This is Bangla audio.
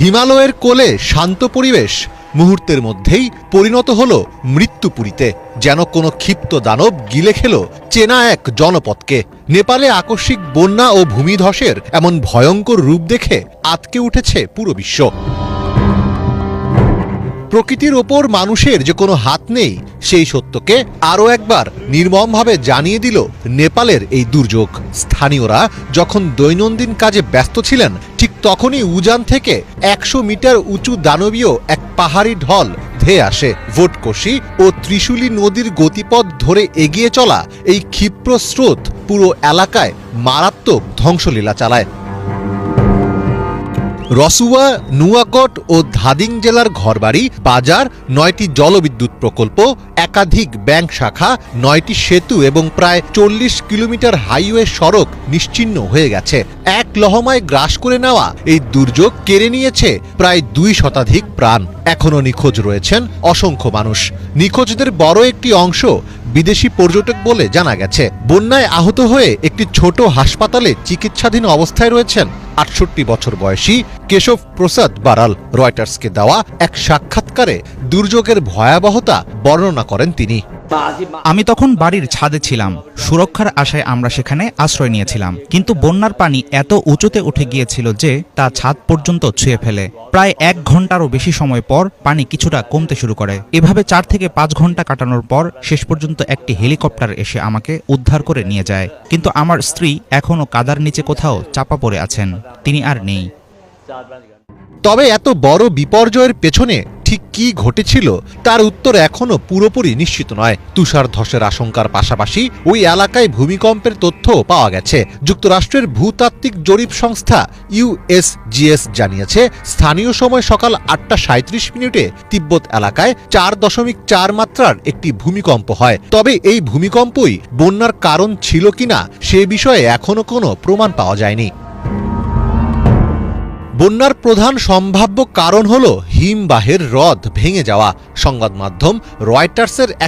হিমালয়ের কোলে শান্ত পরিবেশ মুহূর্তের মধ্যেই পরিণত হল মৃত্যুপুরীতে, যেন কোনো ক্ষিপ্ত দানব গিলে খেল চেনা এক জনপদকে। নেপালে আকস্মিক বন্যা ও ভূমিধসের এমন ভয়ঙ্কর রূপ দেখে আঁতকে উঠেছে পুরো বিশ্ব। প্রকৃতির ওপর মানুষের যে কোনো হাত নেই, সেই সত্যকে আরও একবার নির্মমভাবে জানিয়ে দিল নেপালের এই দুর্যোগ। স্থানীয়রা যখন দৈনন্দিন কাজে ব্যস্ত ছিলেন, ঠিক তখনই উজান থেকে 100 মিটার উঁচু দানবীয় এক পাহাড়ি ঢল ধেয়ে আসে। ভোটকোশি ও ত্রিশূলী নদীর গতিপথ ধরে এগিয়ে চলা এই ক্ষিপ্র স্রোত পুরো এলাকায় মারাত্মক ধ্বংসলীলা চালায়। রসুয়া, নুয়াকট ও ধাদিং জেলার ঘরবাড়ি, বাজার, 9টি জলবিদ্যুৎ প্রকল্প, একাধিক ব্যাংক শাখা, 9টি সেতু এবং প্রায় 40 কিলোমিটার হাইওয়ে সড়ক নিশ্চিহ্ন হয়ে গেছে। এক লহমায় গ্রাস করে নেওয়া এই দুর্যোগ কেড়ে নিয়েছে প্রায় 2 শতাধিক প্রাণ। এখনও নিখোঁজ রয়েছেন অসংখ্য মানুষ। নিখোঁজদের বড় একটি অংশ বিদেশি পর্যটক বলে জানা গেছে। বন্যায় আহত হয়ে একটি ছোট হাসপাতালে চিকিৎসাধীন অবস্থায় রয়েছেন 68 বছর বয়সী কেশব প্রসাদ বারাল। রয়টার্সকে দেওয়া এক সাক্ষাৎকারে দুর্যোগের ভয়াবহতা বর্ণনা করেন তিনি। আমি তখন বাড়ির ছাদে ছিলাম। সুরক্ষার আশায় আমরা সেখানে আশ্রয় নিয়েছিলাম, কিন্তু বন্যার পানি এত উঁচুতে উঠে গিয়েছিল যে তা ছাদ পর্যন্ত ছুঁয়ে ফেলে। প্রায় 1 ঘন্টারও বেশি সময় পর পানি কিছুটা কমতে শুরু করে। এভাবে 4 থেকে 5 ঘন্টা কাটানোর পর শেষ পর্যন্ত একটি হেলিকপ্টার এসে আমাকে উদ্ধার করে নিয়ে যায়। কিন্তু আমার স্ত্রী এখনও কাদার নিচে কোথাও চাপা পড়ে আছেন। তিনি আর নেই। তবে এত বড় বিপর্যয়ের পেছনে ঠিক কি ঘটেছিল তার উত্তর এখনো পুরোপুরি নিশ্চিত নয়। তুষার ধসের আশঙ্কার পাশাপাশি ওই এলাকায় ভূমিকম্পের তথ্যও পাওয়া গেছে। যুক্তরাষ্ট্রের ভূতাত্ত্বিক জরিপ সংস্থা USGS জানিয়েছে, স্থানীয় সময় সকাল 8টা 37 মিনিটে তিব্বত এলাকায় 4.4 মাত্রার একটি ভূমিকম্প হয়। তবে এই ভূমিকম্পই বন্যার কারণ ছিল কিনা সে বিষয়ে এখনো কোনো প্রমাণ পাওয়া যায়নি। বন্যার প্রধান সম্ভাব্য কারণ হল হিমবাহের হ্রদ ভেঙে যাওয়া। সংবাদ মাধ্যম রয়টার্সের এক